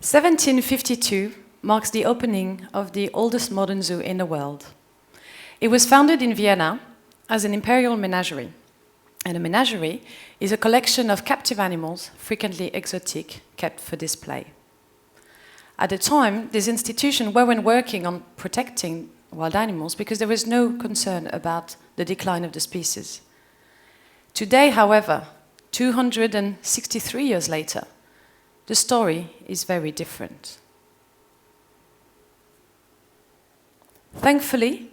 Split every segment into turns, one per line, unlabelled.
1752 marks the opening of the oldest modern zoo in the world. It was founded in Vienna as an imperial menagerie. And a menagerie is a collection of captive animals, frequently exotic, kept for display. At the time, this institution weren't working on protecting wild animals because there was no concern about the decline of the species. Today, however, 263 years later, the story is very different. Thankfully,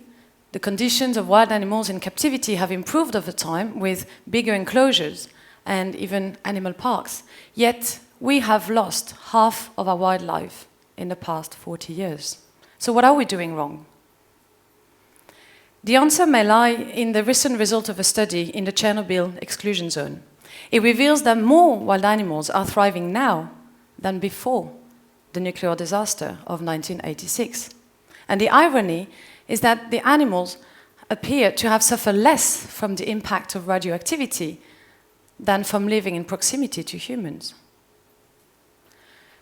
the conditions of wild animals in captivity have improved over time with bigger enclosures and even animal parks. Yet, we have lost half of our wildlife in the past 40 years. So what are we doing wrong? The answer may lie in the recent result of a study in the Chernobyl exclusion zone. It reveals that more wild animals are thriving now than before the nuclear disaster of 1986. And the irony is that the animals appear to have suffered less from the impact of radioactivity than from living in proximity to humans.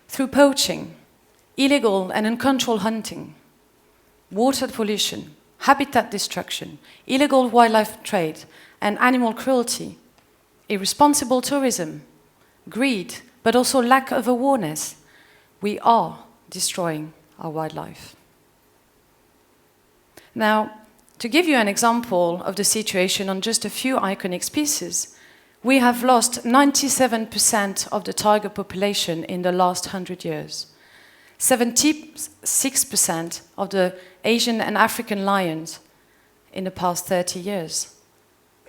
Through poaching, illegal and uncontrolled hunting, water pollution, habitat destruction, illegal wildlife trade, and animal cruelty, irresponsible tourism, greed, but also lack of awareness, we are destroying our wildlife. Now, to give you an example of the situation on just a few iconic species, we have lost 97% of the tiger population in the last 100 years, 76% of the Asian and African lions in the past 30 years,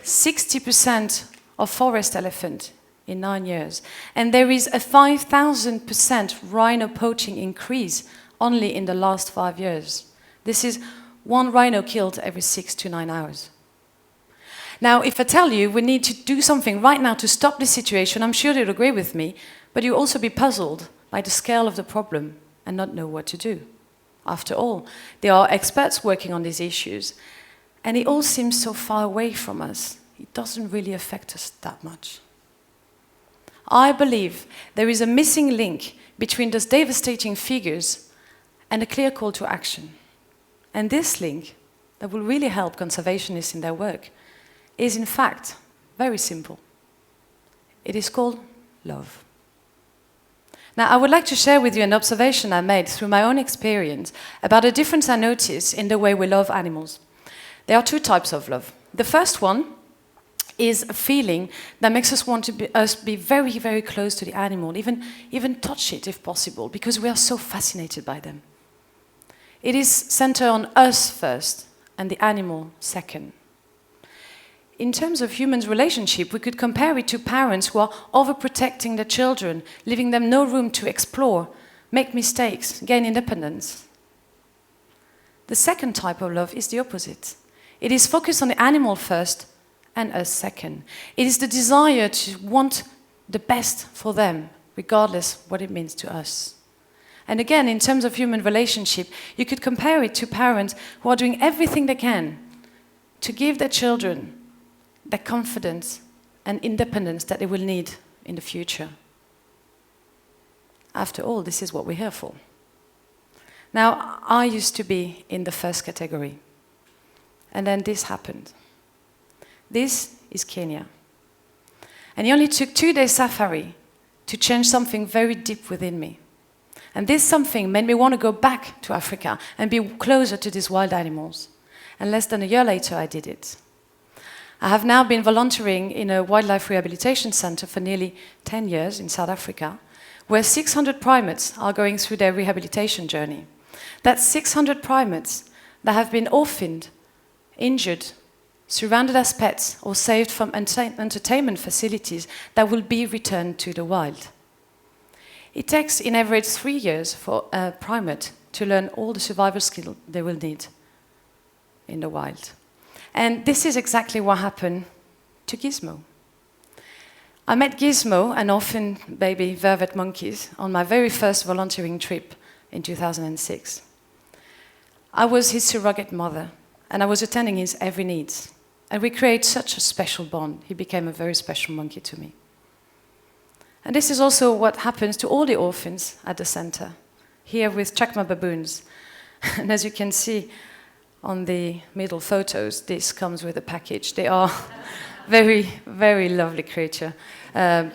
60% of forest elephant in 9 years, and there is a 5,000% rhino poaching increase only in the last 5 years. This is one rhino killed every 6 to 9 hours. Now, if I tell you we need to do something right now to stop this situation, I'm sure you'll agree with me, but you'll also be puzzled by the scale of the problem and not know what to do. After all, there are experts working on these issues, and it all seems so far away from us. It doesn't really affect us that much. I believe there is a missing link between those devastating figures and a clear call to action. And this link, that will really help conservationists in their work, is in fact very simple. It is called love. Now, I would like to share with you an observation I made through my own experience about a difference I notice in the way we love animals. There are two types of love. The first one is a feeling that makes us want to be very, very close to the animal, even touch it if possible, because we are so fascinated by them. It is centered on us first and the animal second. In terms of humans' relationship, we could compare it to parents who are overprotecting their children, leaving them no room to explore, make mistakes, gain independence. The second type of love is the opposite. It is focused on the animal first and us second. It is the desire to want the best for them, regardless what it means to us. And again, in terms of human relationship, you could compare it to parents who are doing everything they can to give their children the confidence and independence that they will need in the future. After all, this is what we're here for. Now, I used to be in the first category, and then this happened. This is Kenya. And it only took 2 days safari to change something very deep within me. And this something made me want to go back to Africa and be closer to these wild animals. And less than a year later, I did it. I have now been volunteering in a wildlife rehabilitation center for nearly 10 years in South Africa, where 600 primates are going through their rehabilitation journey. That's 600 primates that have been orphaned, injured, surrounded as pets, or saved from entertainment facilities that will be returned to the wild. It takes, in average, 3 years for a primate to learn all the survival skills they will need in the wild. And this is exactly what happened to Gizmo. I met Gizmo, an orphan baby vervet monkeys, on my very first volunteering trip in 2006. I was his surrogate mother, and I was attending his every needs. And we created such a special bond. He became a very special monkey to me. And this is also what happens to all the orphans at the center, here with Chacma baboons. And as you can see on the middle photos, this comes with a package. They are very, very lovely creature,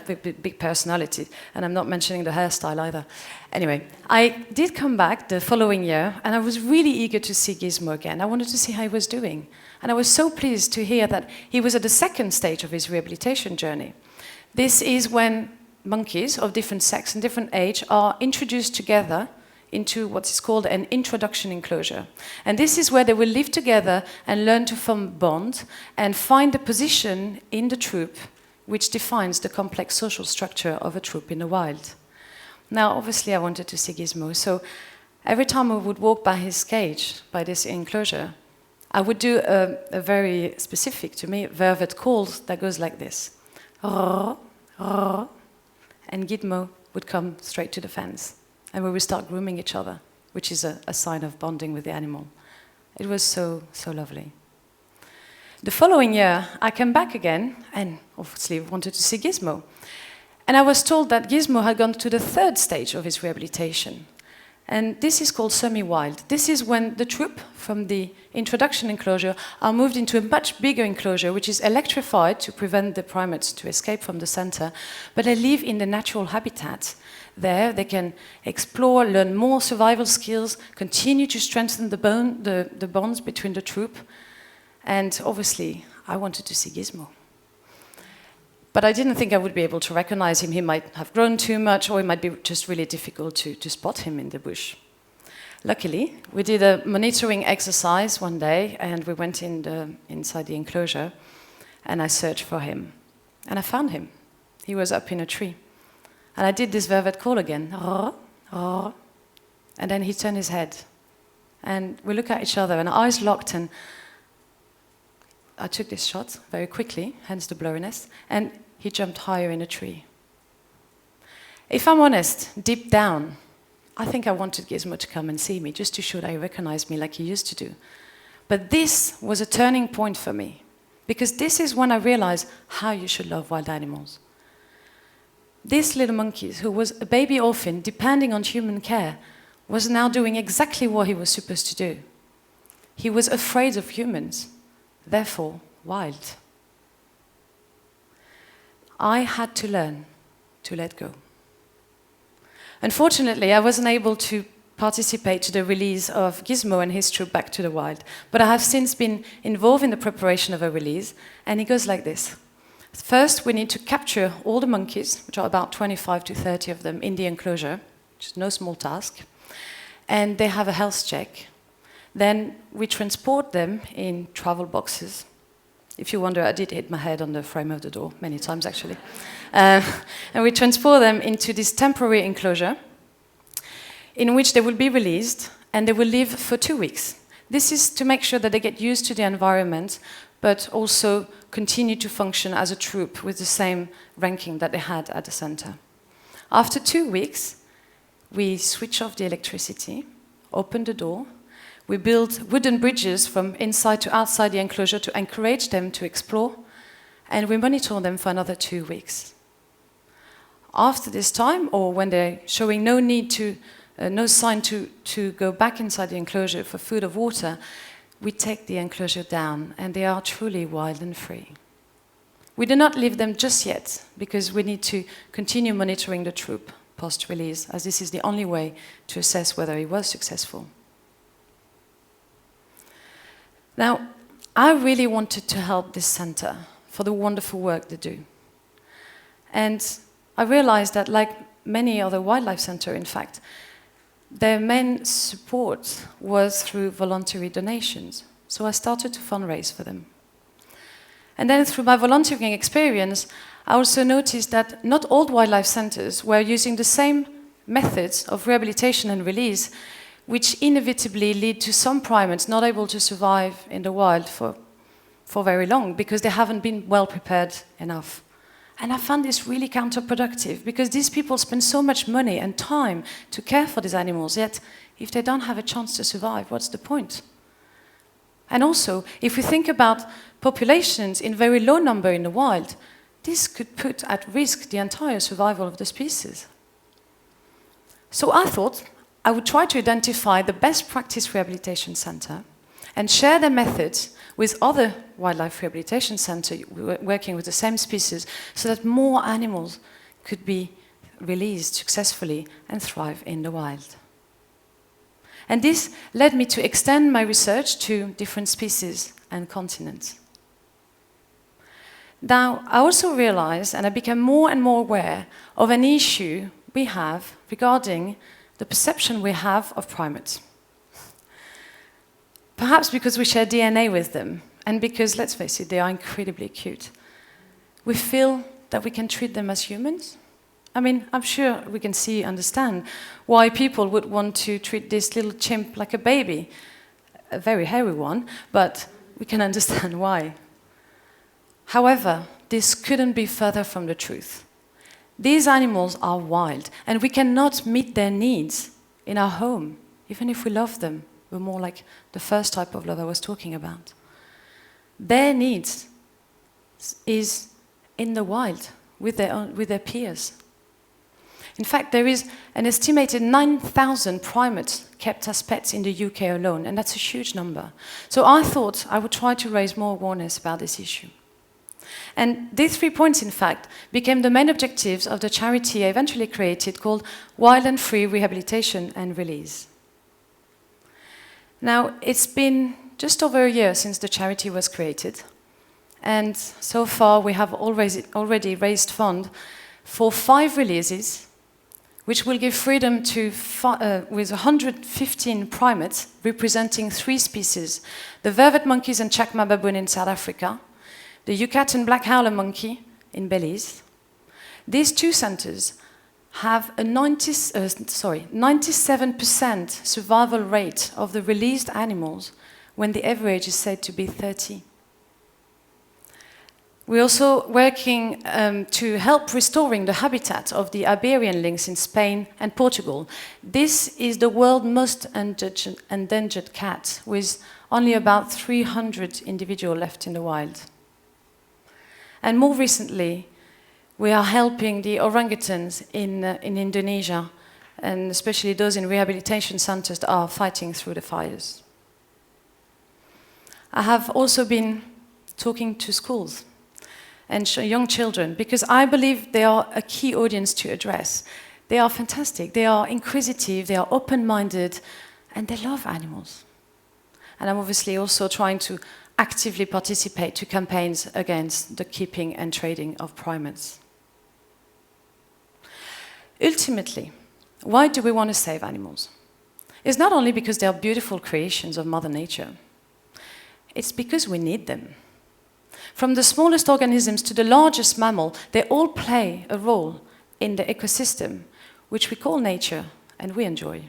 big personality, and I'm not mentioning the hairstyle either. Anyway, I did come back the following year, and I was really eager to see Gizmo again. I wanted to see how he was doing. And I was so pleased to hear that he was at the second stage of his rehabilitation journey. This is when monkeys of different sex and different age are introduced together into what is called an introduction enclosure. And this is where they will live together and learn to form a bond and find the position in the troop which defines the complex social structure of a troop in the wild. Now, obviously, I wanted to see Gizmo, so every time I would walk by his cage, by this enclosure, I would do a very specific, to me, vervet call that goes like this. And Gizmo would come straight to the fence. And we would start grooming each other, which is a sign of bonding with the animal. It was so, so lovely. The following year, I came back again, and obviously wanted to see Gizmo. And I was told that Gizmo had gone to the third stage of his rehabilitation. And this is called semi-wild. This is when the troop from the introduction enclosure are moved into a much bigger enclosure, which is electrified to prevent the primates to escape from the center, but they live in the natural habitat. There, they can explore, learn more survival skills, continue to strengthen the bonds between the troop. And obviously, I wanted to see Gizmo. But I didn't think I would be able to recognize him. He might have grown too much, or it might be just really difficult to spot him in the bush. Luckily, we did a monitoring exercise one day, and we went inside the enclosure, and I searched for him. And I found him. He was up in a tree. And I did this vervet call again. And then he turned his head. And we looked at each other, and our eyes locked, and I took this shot very quickly, hence the blurriness, and he jumped higher in a tree. If I'm honest, deep down, I think I wanted Gizmo to come and see me, just to show that he recognized me like he used to do. But this was a turning point for me, because this is when I realized how you should love wild animals. This little monkey, who was a baby orphan depending on human care, was now doing exactly what he was supposed to do. He was afraid of humans, therefore wild. I had to learn to let go. Unfortunately, I wasn't able to participate to the release of Gizmo and his troop back to the wild, but I have since been involved in the preparation of a release, and it goes like this. First, we need to capture all the monkeys, which are about 25 to 30 of them, in the enclosure, which is no small task, and they have a health check. Then we transport them in travel boxes. If you wonder, I did hit my head on the frame of the door many times, actually. And we transport them into this temporary enclosure in which they will be released, and they will live for 2 weeks. This is to make sure that they get used to the environment, but also continue to function as a troop with the same ranking that they had at the center. After 2 weeks, we switch off the electricity, open the door. We build wooden bridges from inside to outside the enclosure to encourage them to explore, and we monitor them for another 2 weeks. After this time, or when they're showing no sign to go back inside the enclosure for food or water, we take the enclosure down, and they are truly wild and free. We do not leave them just yet, because we need to continue monitoring the troop post-release, as this is the only way to assess whether he was successful. Now, I really wanted to help this center for the wonderful work they do. And I realized that, like many other wildlife centers, in fact, their main support was through voluntary donations. So I started to fundraise for them. And then through my volunteering experience, I also noticed that not all wildlife centers were using the same methods of rehabilitation and release, which inevitably lead to some primates not able to survive in the wild for very long because they haven't been well prepared enough. And I found this really counterproductive, because these people spend so much money and time to care for these animals, yet if they don't have a chance to survive, what's the point? And also, if we think about populations in very low number in the wild, this could put at risk the entire survival of the species. So I thought I would try to identify the best practice rehabilitation center and share their methods with other wildlife rehabilitation centers working with the same species so that more animals could be released successfully and thrive in the wild. And this led me to extend my research to different species and continents. Now, I also realized, and I became more and more aware of an issue we have regarding the perception we have of primates. Perhaps because we share DNA with them, and because, let's face it, they are incredibly cute. We feel that we can treat them as humans. I mean, I'm sure we can understand why people would want to treat this little chimp like a baby, a very hairy one, but we can understand why. However, this couldn't be further from the truth. These animals are wild, and we cannot meet their needs in our home, even if we love them. We're more like the first type of love I was talking about. Their needs is in the wild, with their peers. In fact, there is an estimated 9,000 primates kept as pets in the UK alone, and that's a huge number. So I thought I would try to raise more awareness about this issue. And these 3 points, in fact, became the main objectives of the charity I eventually created called Wild and Free Rehabilitation and Release. Now, it's been just over a year since the charity was created, and so far we have already raised funds for 5 releases, which will give freedom to with 115 primates representing 3 species: the vervet monkeys and chacma baboon in South Africa, the Yucatan black howler monkey in Belize. These 2 centers have a 97% survival rate of the released animals when the average is said to be 30. We're also working to help restoring the habitat of the Iberian lynx in Spain and Portugal. This is the world's most endangered cat, with only about 300 individuals left in the wild. And more recently, we are helping the orangutans in Indonesia, and especially those in rehabilitation centers that are fighting through the fires. I have also been talking to schools and young children, because I believe they are a key audience to address. They are fantastic, they are inquisitive, they are open-minded, and they love animals. And I'm obviously also trying to actively participate to campaigns against the keeping and trading of primates. Ultimately, why do we want to save animals? It's not only because they are beautiful creations of Mother Nature. It's because we need them. From the smallest organisms to the largest mammal, they all play a role in the ecosystem, which we call nature and we enjoy.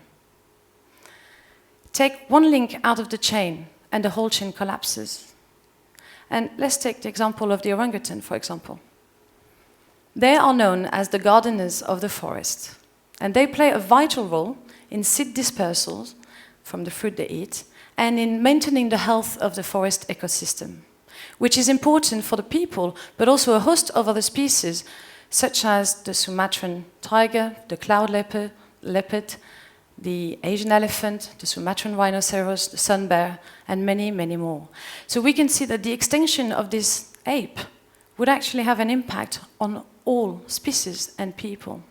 Take one link out of the chain and the whole chain collapses. And let's take the example of the orangutan, for example. They are known as the gardeners of the forest, and they play a vital role in seed dispersals from the fruit they eat and in maintaining the health of the forest ecosystem, which is important for the people, but also a host of other species, such as the Sumatran tiger, the cloud leopard, the Asian elephant, the Sumatran rhinoceros, the sun bear, and many, many more. So we can see that the extinction of this ape would actually have an impact on all species and people.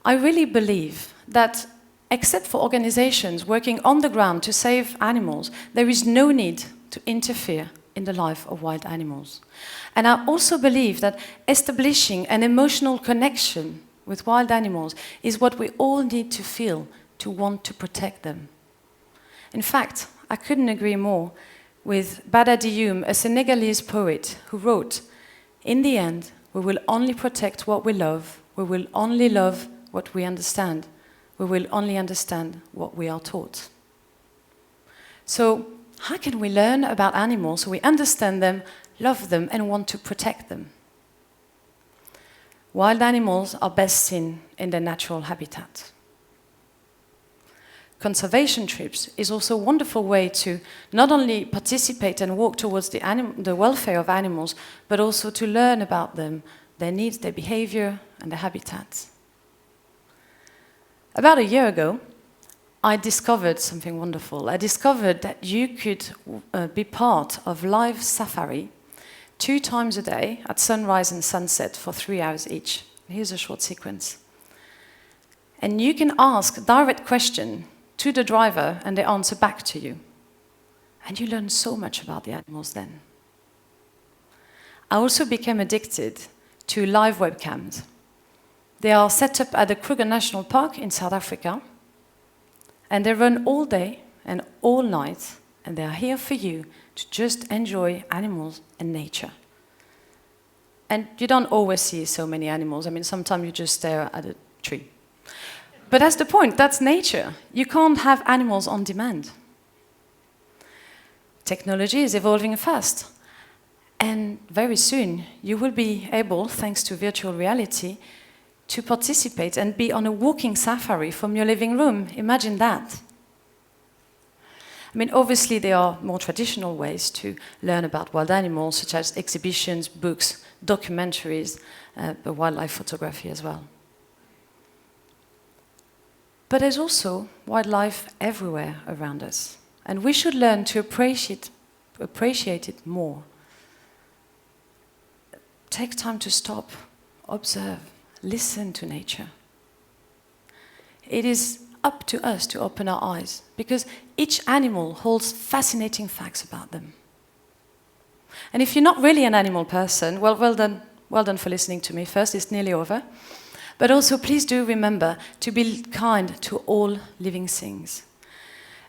I really believe that, except for organizations working on the ground to save animals, there is no need to interfere in the life of wild animals. And I also believe that establishing an emotional connection with wild animals is what we all need to feel to want to protect them. In fact, I couldn't agree more with Bada Dioum, a Senegalese poet who wrote, "In the end, we will only protect what we love, we will only love what we understand, we will only understand what we are taught." So, how can we learn about animals so we understand them, love them, and want to protect them? Wild animals are best seen in their natural habitat. conservation trips is also a wonderful way to not only participate and walk towards the welfare of animals, but also to learn about them, their needs, their behavior, and their habitats. About a year ago, I discovered something wonderful. I discovered that you could be part of live safari 2 times a day at sunrise and sunset for 3 hours each. Here's a short sequence. And you can ask direct questions to the driver and they answer back to you. And you learn so much about the animals then. I also became addicted to live webcams. They are set up at the Kruger National Park in South Africa, and they run all day and all night, and they are here for you to just enjoy animals and nature. And you don't always see so many animals. I mean, sometimes you just stare at a tree. But that's the point, that's nature. You can't have animals on demand. Technology is evolving fast. And very soon, you will be able, thanks to virtual reality, to participate and be on a walking safari from your living room. Imagine that. I mean, obviously, there are more traditional ways to learn about wild animals, such as exhibitions, books, documentaries, but wildlife photography as well. But there's also wildlife everywhere around us, and we should learn to appreciate it more. Take time to stop, observe, listen to nature. It is up to us to open our eyes, because each animal holds fascinating facts about them. And if you're not really an animal person, well done for listening to me. First, it's nearly over. But also, please do remember to be kind to all living things.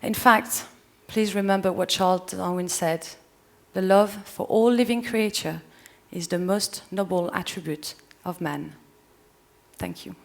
In fact, please remember what Charles Darwin said: the love for all living creature is the most noble attribute of man. Thank you.